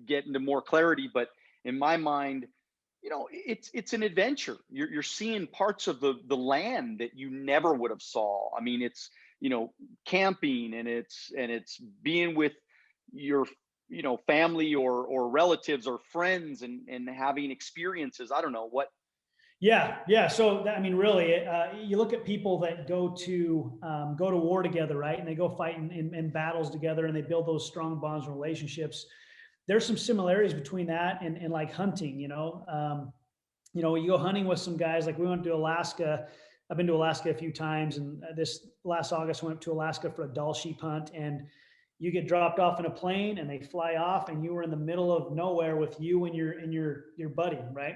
get into more clarity, but in my mind, you know, it's an adventure. You're seeing parts of the land that you never would have saw. I mean, it's, you know, camping, and it's being with your, you know, family or relatives or friends, and having experiences. I don't know what. Yeah. So I mean, really, you look at people that go to war together, right? And they go fight in battles together, and they build those strong bonds and relationships. There's some similarities between that and like hunting. You know, you go hunting with some guys. Like we went to Alaska. I've been to Alaska a few times, and this last August I went to Alaska for a Dall sheep hunt, and you get dropped off in a plane, and they fly off, and you were in the middle of nowhere with you and your buddy, right?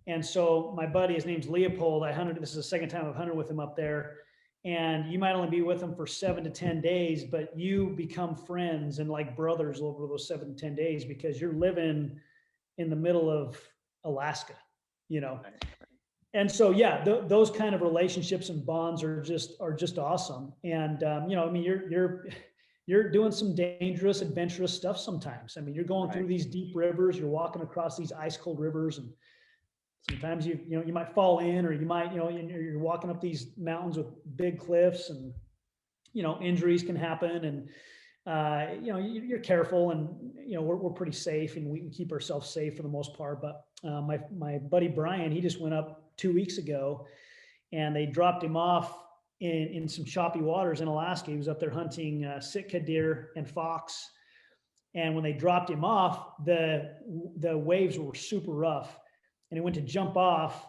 And so my buddy, his name's Leopold. I hunted. This is the second time I've hunted with him up there. And you might only be with him for 7 to 10 days, but you become friends and like brothers over those 7 to 10 days, because you're living in the middle of Alaska, you know? And so, yeah, those kind of relationships and bonds are just awesome. And, you know, I mean, you're doing some dangerous, adventurous stuff sometimes. I mean, you're going through these deep rivers, you're walking across these ice cold rivers, and sometimes you might fall in, or you might, you know, you're walking up these mountains with big cliffs, and, you know, injuries can happen, and, you know, you're careful, and, you know, we're pretty safe, and we can keep ourselves safe for the most part. But my buddy Brian, he just went up 2 weeks ago, and they dropped him off in some choppy waters in Alaska. He was up there hunting Sitka deer and fox. And when they dropped him off, the waves were super rough. And he went to jump off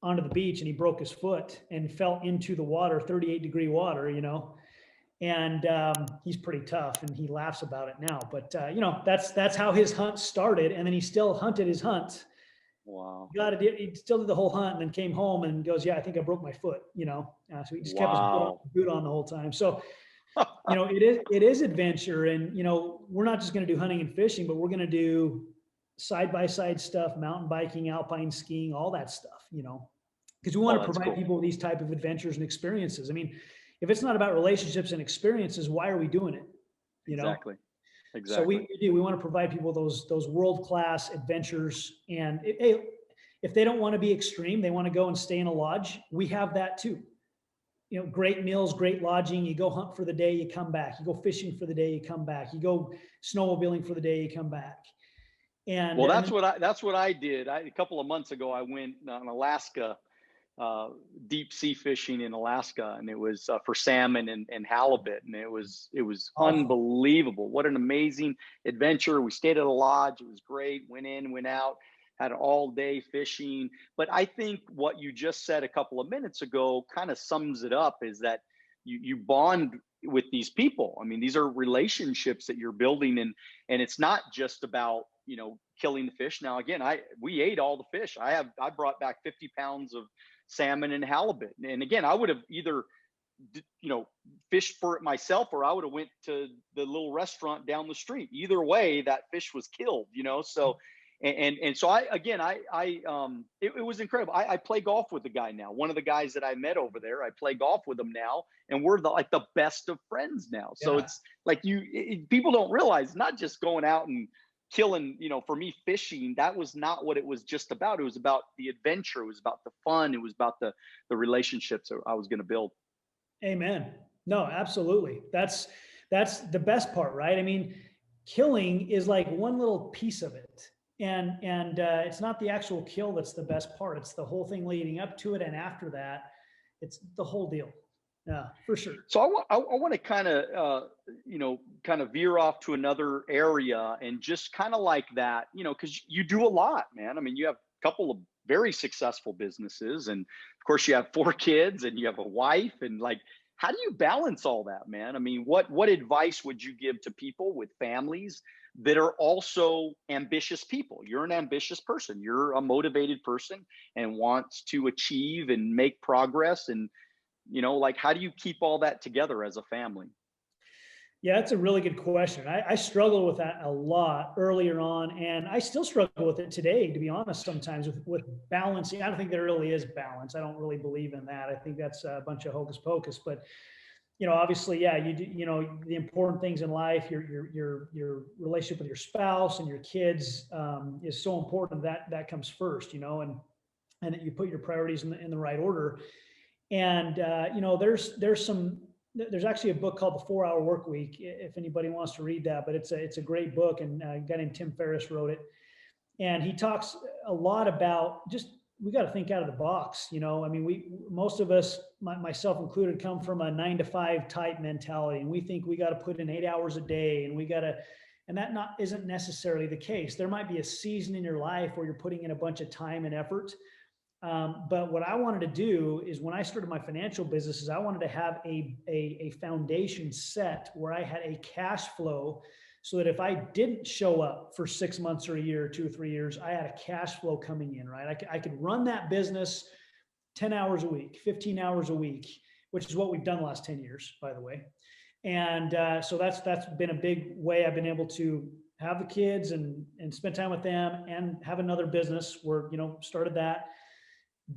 onto the beach, and he broke his foot and fell into the water, 38-degree water, you know. And he's pretty tough, and he laughs about it now. But you know, that's how his hunt started, and then he still hunted his hunt. Wow. He still did the whole hunt, and then came home and goes, "Yeah, I think I broke my foot," you know. So he just kept his boot on the whole time. So you know, it is adventure, and, you know, we're not just going to do hunting and fishing, but we're going to do side-by-side stuff, mountain biking, alpine skiing, all that stuff, you know, because we want to provide people with these type of adventures and experiences. I mean, if it's not about relationships and experiences, why are we doing it? You know? Exactly. So we want to provide people those world-class adventures. And if they don't want to be extreme, they want to go and stay in a lodge, we have that too. You know, great meals, great lodging. You go hunt for the day, you come back. You go fishing for the day, you come back. You go snowmobiling for the day, you come back. And well, that's what I did. A couple of months ago, I went on Alaska, deep sea fishing in Alaska, and it was for salmon and halibut, and it was awesome. Unbelievable. What an amazing adventure. We stayed at a lodge. It was great. Went in, went out, had all day fishing. But I think what you just said a couple of minutes ago kind of sums it up, is that you bond with these people. I mean, these are relationships that you're building, and it's not just about, you know, killing the fish. Now, again, we ate all the fish. I brought back 50 pounds of salmon and halibut. And again, I would have either, you know, fished for it myself, or I would have went to the little restaurant down the street. Either way, that fish was killed, you know? So, and so it was incredible. I play golf with the guy now. One of the guys that I met over there, I play golf with him now, and we're like the best of friends now. So it's like people don't realize, not just going out and killing, for me, fishing, that was not what it was just about. It was about the adventure. It was about the fun. It was about the relationships that I was going to build. Amen. No, absolutely. That's the best part, right? I mean, killing is like one little piece of it. And it's not the actual kill that's the best part. It's the whole thing leading up to it. And after that, it's the whole deal. Yeah, for sure. So I want to kind of veer off to another area and just kind of like that, because you do a lot, man. I mean, you have a couple of very successful businesses, and of course you have 4 kids and you have a wife, and like, how do you balance all that, man? I mean, what advice would you give to people with families that are also ambitious people? You're an ambitious person. You're a motivated person and wants to achieve and make progress. And, like, how do you keep all that together as a family? Yeah, that's a really good question. I struggled with that a lot earlier on, and I still struggle with it today, to be honest, sometimes with balancing. I don't think there really is balance. I don't really believe in that. I think that's a bunch of hocus pocus. But, obviously, yeah, you do, the important things in life, your relationship with your spouse and your kids is so important that comes first, and that you put your priorities in the right order. And, there's actually a book called The 4-Hour Work Week, if anybody wants to read that, but it's a great book, and a guy named Tim Ferriss wrote it. And he talks a lot about we got to think out of the box. I mean, most of us, myself included, come from a 9-to-5 type mentality, and we think we got to put in 8 hours a day, and that isn't necessarily the case. There might be a season in your life where you're putting in a bunch of time and effort. But what I wanted to do is, when I started my financial businesses, I wanted to have a foundation set where I had a cash flow, so that if I didn't show up for 6 months or a year, 2 or 3 years, I had a cash flow coming in, right? I could run that business 10 hours a week, 15 hours a week, which is what we've done the last 10 years, by the way. And so that's been a big way I've been able to have the kids and spend time with them, and have another business where, started that,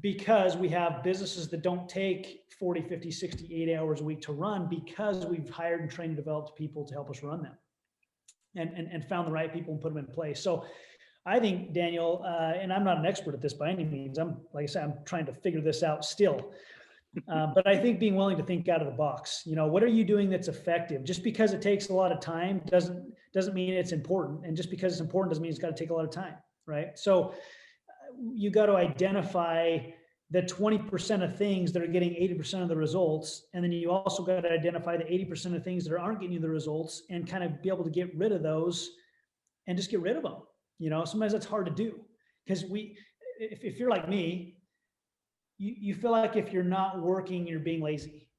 because we have businesses that don't take 40, 50, 60, 80 hours a week to run, because we've hired and trained and developed people to help us run them, and found the right people and put them in place. So I think, Daniel, and I'm not an expert at this by any means. Like I said, I'm trying to figure this out still. But I think being willing to think out of the box, what are you doing that's effective? Just because it takes a lot of time doesn't mean it's important. And just because it's important doesn't mean it's got to take a lot of time, right? So you got to identify the 20% of things that are getting 80% of the results. And then you also got to identify the 80% of things that aren't getting you the results, and kind of be able to get rid of those and just get rid of them. Sometimes that's hard to do, because if you're like me, you feel like if you're not working, you're being lazy.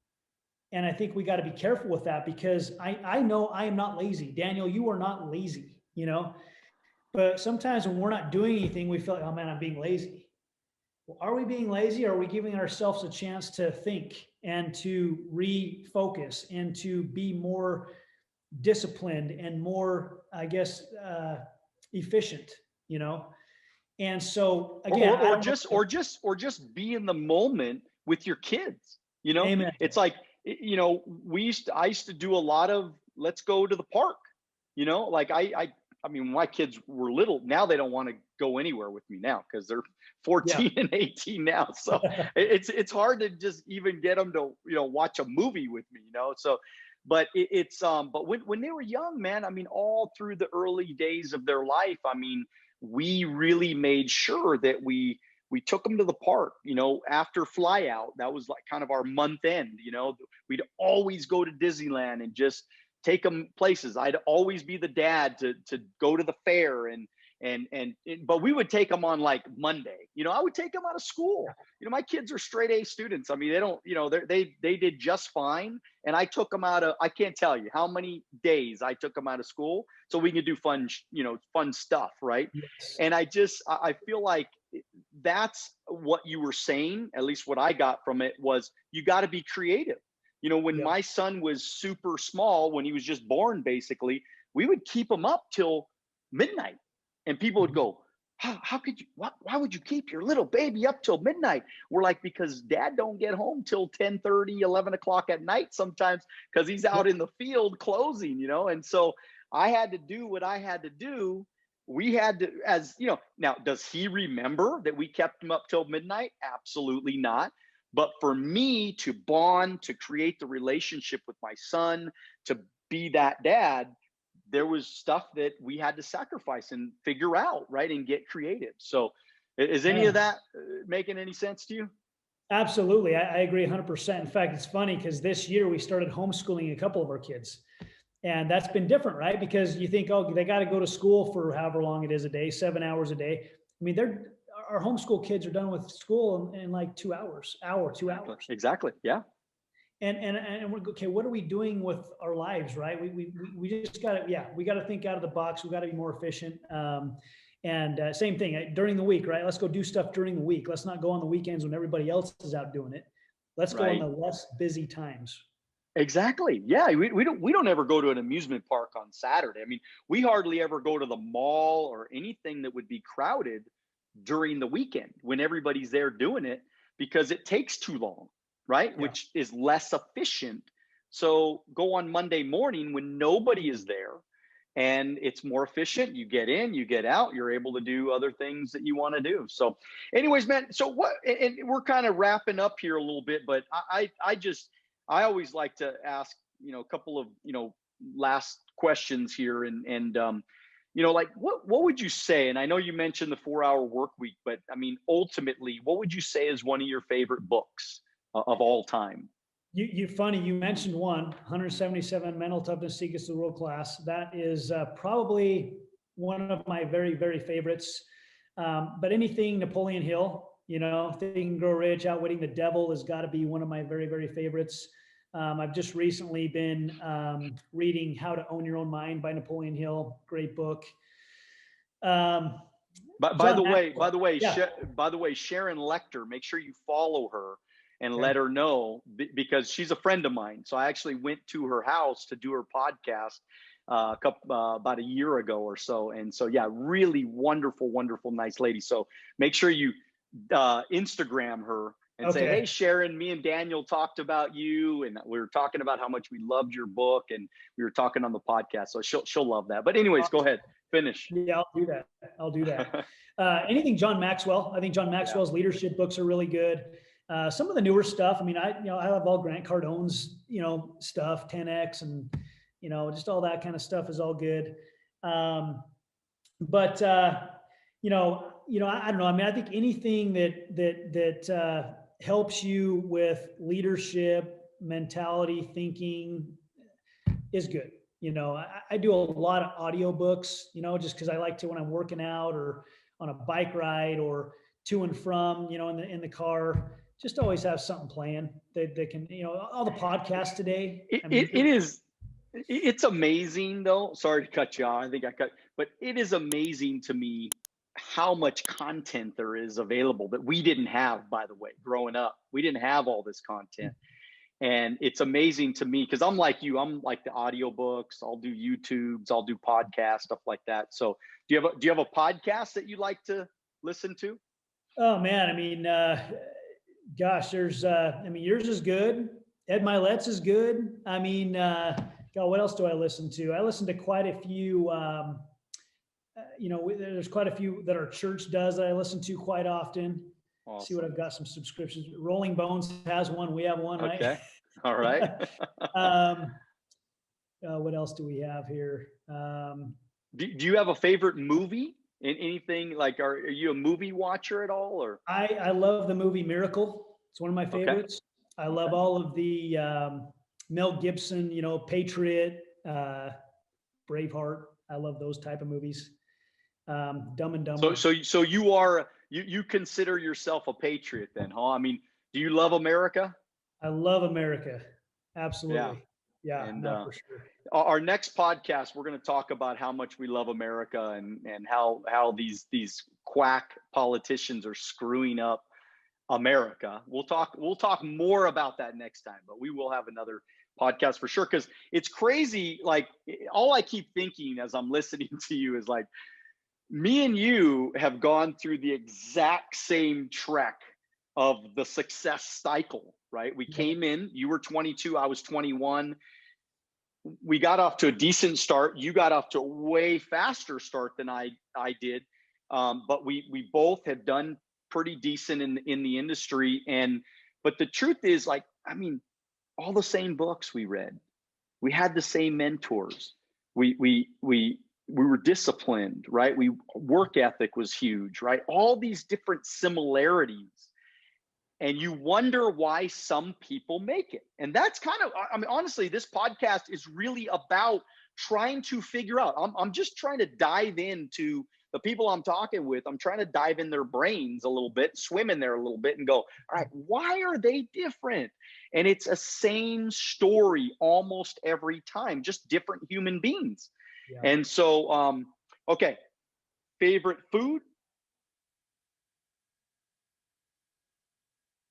And I think we got to be careful with that, because I know I am not lazy. Daniel, you are not lazy, but sometimes when we're not doing anything, we feel like, oh man, I'm being lazy. Well, are we being lazy, or are we giving ourselves a chance to think and to refocus and to be more disciplined and more, I guess, efficient, And so again, or just be in the moment with your kids. Amen. It's like, I used to do a lot of, let's go to the park. Like I mean, my kids were little. Now they don't want to go anywhere with me now, because they're 14 and 18 now. So it's hard to just even get them to, watch a movie with me, So, but but when they were young, man, I mean, all through the early days of their life, I mean, we really made sure that we took them to the park, after fly out. That was like kind of our month end, we'd always go to Disneyland and just take them places. I'd always be the dad to go to the fair, but we would take them on like Monday. I would take them out of school. My kids are straight A students. I mean, they don't, they did just fine. And I took them out of, I can't tell you how many days I took them out of school so we could do fun stuff, right? Yes. And I feel like that's what you were saying. At least what I got from it was, you got to be creative. When my son was super small, when he was just born, basically, we would keep him up till midnight. And people would go, how could you, why would you keep your little baby up till midnight? We're like, because dad don't get home till 10:30, 11 o'clock at night sometimes, because he's out in the field closing, And so I had to do what I had to do we had to, as you know, now, does he remember that we kept him up till midnight? Absolutely not. But for me to bond, to create the relationship with my son, to be that dad, there was stuff that we had to sacrifice and figure out, right? And get creative. So is any Yeah. of that making any sense to you? Absolutely. I agree 100%. In fact, it's funny because this year we started homeschooling a couple of our kids. And that's been different, right? Because you think, oh, they got to go to school for however long it is a day, 7 hours a day. I mean, our homeschool kids are done with school in like 2 hours, 2 hours. Exactly. Yeah. And we're okay. What are we doing with our lives, right? We just got to, yeah, we got to think out of the box. We got to be more efficient. And same thing during the week, right? Let's go do stuff during the week. Let's not go on the weekends when everybody else is out doing it. Let's go on the less busy times. Exactly. Yeah. We don't ever go to an amusement park on Saturday. I mean, we hardly ever go to the mall or anything that would be crowded during the weekend when everybody's there doing it, because it takes too long, right? Yeah. Which is less efficient. So go on Monday morning when nobody is there and it's more efficient. You get in, you get out, you're able to do other things that you want to do. So anyways, man, so what, and we're kind of wrapping up here a little bit, but I always like to ask, a couple of, last questions here and like what would you say? And I know you mentioned the 4-hour work week, but I mean, ultimately, what would you say is one of your favorite books of all time? Funny, you mentioned 177 Mental Toughness Secrets to World Class. That is probably one of my very, very favorites. But anything Napoleon Hill, Think and Grow Rich, Outwitting the Devil has got to be one of my very, very favorites. I've just recently been reading How to Own Your Own Mind by Napoleon Hill. Great book. By the way, yeah. Sharon Lecter, make sure you follow her and let her know, because she's a friend of mine. So I actually went to her house to do her podcast about a year ago or so. And so, yeah, really wonderful, wonderful, nice lady. So make sure you Instagram her and say, hey, Sharon, me and Daniel talked about you, and we were talking about how much we loved your book, and we were talking on the podcast. So she'll love that. But anyways, go ahead, finish. Yeah, I'll do that. Anything John Maxwell. I think John Maxwell's leadership books are really good. Some of the newer stuff. I mean, I love all Grant Cardone's, stuff, 10X, and just all that kind of stuff is all good. But I don't know. I mean, I think anything that helps you with leadership, mentality, thinking is good. I do a lot of audiobooks, just because I like to, when I'm working out or on a bike ride or to and from, in the car, just always have something playing that can, all the podcasts today. It's amazing though. Sorry to cut you off. I think but it is amazing to me how much content there is available that we didn't have, by the way, growing up. We didn't have all this content. And it's amazing to me because I'm like you. I'm like the audiobooks. I'll do YouTubes. I'll do podcasts, stuff like that. So do you have a podcast that you like to listen to? Oh man, I mean, gosh, there's yours is good. Ed Milet's is good. I mean, God, what else do I listen to? I listen to quite a few. There's quite a few that our church does that I listen to quite often. Awesome. See what I've got, some subscriptions. Rolling Bones has one. We have one, right? Okay. All right. What else do we have here? Do you have a favorite movie? In anything, like, are you a movie watcher at all? Or I love the movie Miracle. It's one of my favorites. Okay. I love all of the Mel Gibson, Patriot, Braveheart. I love those type of movies. Dumb and Dumber. So you consider yourself a patriot then, huh? I mean, do you love America? I love America. Absolutely. Yeah. And for sure. Our next podcast, we're going to talk about how much we love America and how these quack politicians are screwing up America. We'll talk more about that next time, but we will have another podcast for sure, because it's crazy. Like, all I keep thinking as I'm listening to you is like, me and you have gone through the exact same trek of the success cycle, right? We came in, you were 22, I was 21. we got off to a decent start. You got off to a way faster start than I did. But we both have done pretty decent in the industry. But the truth is, like, I mean, all the same books we read, we had the same mentors. We were disciplined, right? Work ethic was huge, right? All these different similarities. And you wonder why some people make it. And that's kind of, I mean, honestly, this podcast is really about trying to figure out. I'm just trying to dive into the people I'm talking with. I'm trying to dive in their brains a little bit, swim in there a little bit and go, all right, why are they different? And it's a same story almost every time, just different human beings. Yeah. And so, okay, favorite food?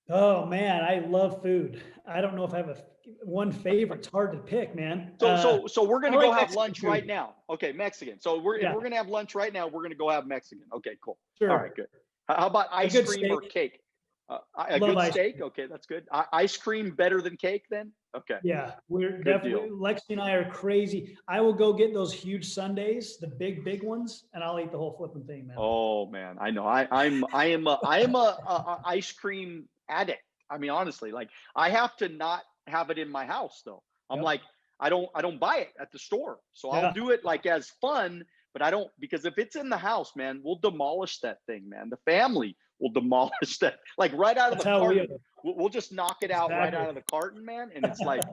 Oh man, I love food. I don't know if I have one favorite. It's hard to pick, man. So we're gonna go have lunch right now. Okay, Mexican. So if we're gonna have lunch right now, we're gonna go have Mexican. Okay, cool. Sure. All right, good. How about ice cream or cake? A good steak. Okay, that's good. Ice cream better than cake, then? Okay. Yeah, we're definitely. Lexi and I are crazy. I will go get those huge sundaes, the big ones, and I'll eat the whole flipping thing, man. Oh man, I know. I am a ice cream addict. I mean, honestly, like, I have to not have it in my house though. I'm like, I don't buy it at the store. So I'll do it like as fun, but I don't, because if it's in the house, man, we'll demolish that thing, man. The family will demolish that, like right out of the carton. We'll just knock it out right out of the carton, man. And it's like,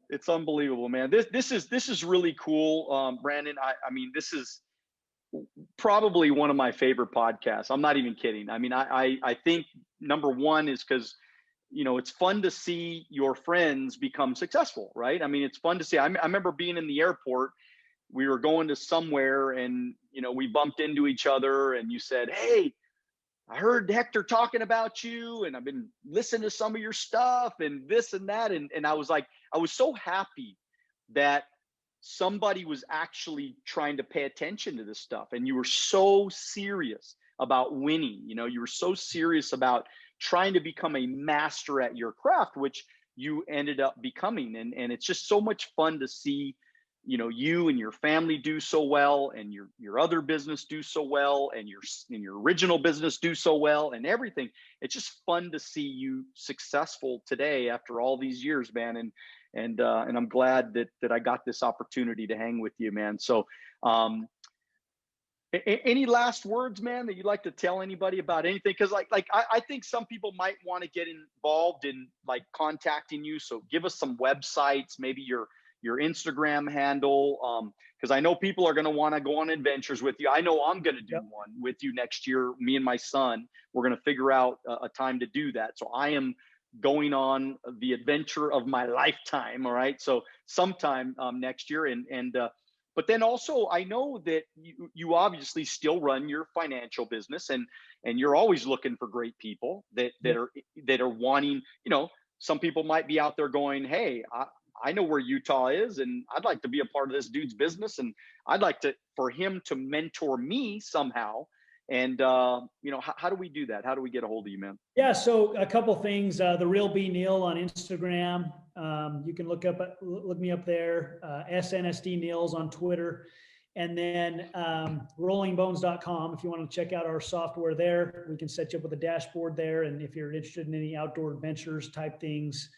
it's unbelievable, man. This is really cool. Brandon, I mean, this is probably one of my favorite podcasts. I'm not even kidding. I mean, I think number one is because, you know, it's fun to see your friends become successful, right? I mean, it's fun to see. I remember being in the airport. We were going to somewhere and, you know, we bumped into each other and you said, hey, I heard Hector talking about you and I've been listening to some of your stuff and this and that. And I was like, I was so happy that somebody was actually trying to pay attention to this stuff. And you were so serious about winning. You know, you were so serious about trying to become a master at your craft, which you ended up becoming. And it's just so much fun to see, you know, you and your family do so well, and your other business do so well, and your original business do so well, and everything. It's just fun to see you successful today after all these years, man. And I'm glad that I got this opportunity to hang with you, man. So, any last words, man, that you'd like to tell anybody about anything? Because like I think some people might want to get involved in like contacting you. So give us some websites, maybe your Instagram handle, because I know people are going to want to go on adventures with you. I know I'm going to do one with you next year. Me and my son, we're going to figure out a time to do that. So I am going on the adventure of my lifetime. All right. So sometime next year. But then also I know that you obviously still run your financial business and you're always looking for great people that are wanting, you know, some people might be out there going, hey, I know where Utah is and I'd like to be a part of this dude's business. And I'd like for him to mentor me somehow. And, you know, how do we do that? How do we get a hold of you, man? Yeah. So a couple things, the real B Neal on Instagram. You can look me up there, SNSD Neals on Twitter, and then rollingbones.com. If you want to check out our software there, we can set you up with a dashboard there. And if you're interested in any outdoor adventures type things,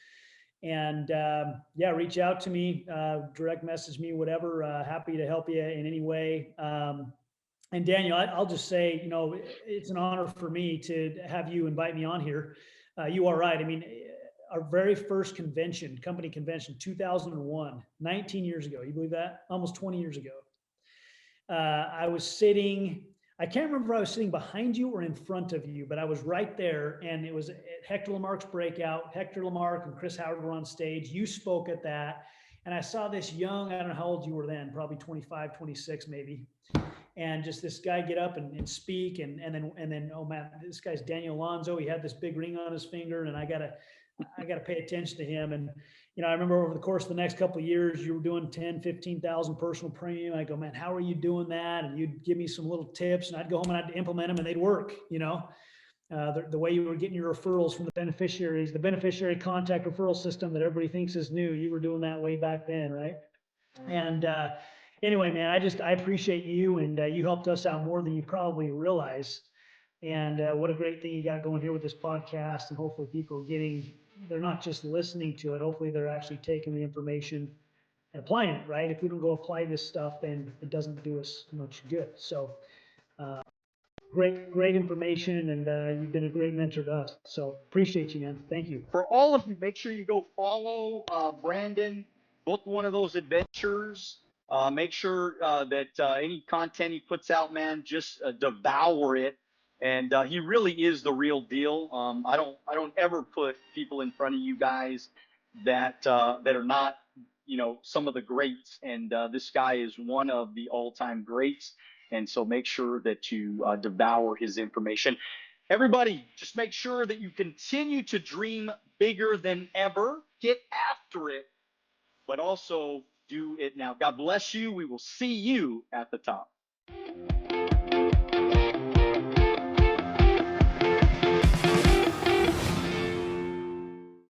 and yeah, reach out to me, direct message me, whatever. Happy to help you in any way. And Daniel, I'll just say, you know, it's an honor for me to have you invite me on here. You are right. I mean, our very first convention, company convention, 2001, 19 years ago. You believe that? Almost 20 years ago. I was sitting, I can't remember if I was sitting behind you or in front of you, but I was right there. And it was at Hector Lamarck's breakout. Hector Lamarck and Chris Howard were on stage. You spoke at that. And I saw this young, I don't know how old you were then, probably 25, 26 maybe. And just this guy get up and speak. And then, oh man, this guy's Daniel Alonzo. He had this big ring on his finger and I gotta pay attention to him. And, you know, I remember over the course of the next couple of years, you were doing 10, 15,000 personal premium. I go, man, how are you doing that? And you'd give me some little tips and I'd go home and I'd implement them and they'd work, you know, the way you were getting your referrals from the beneficiaries, the beneficiary contact referral system that everybody thinks is new. You were doing that way back then, right? And anyway, man, I appreciate you, and you helped us out more than you probably realize. And what a great thing you got going here with this podcast, and hopefully people are they're not just listening to it. Hopefully they're actually taking the information and applying it, right? If we don't go apply this stuff, then it doesn't do us much good. So great information, and you've been a great mentor to us. So appreciate you, man. Thank you. For all of you, make sure you go follow Brandon, book one of those adventures. Make sure that any content he puts out, man, just devour it. And he really is the real deal. I don't ever put people in front of you guys that are not, some of the greats. And this guy is one of the all-time greats. And so make sure that you devour his information. Everybody, just make sure that you continue to dream bigger than ever. Get after it, but also do it now. God bless you. We will see you at the top.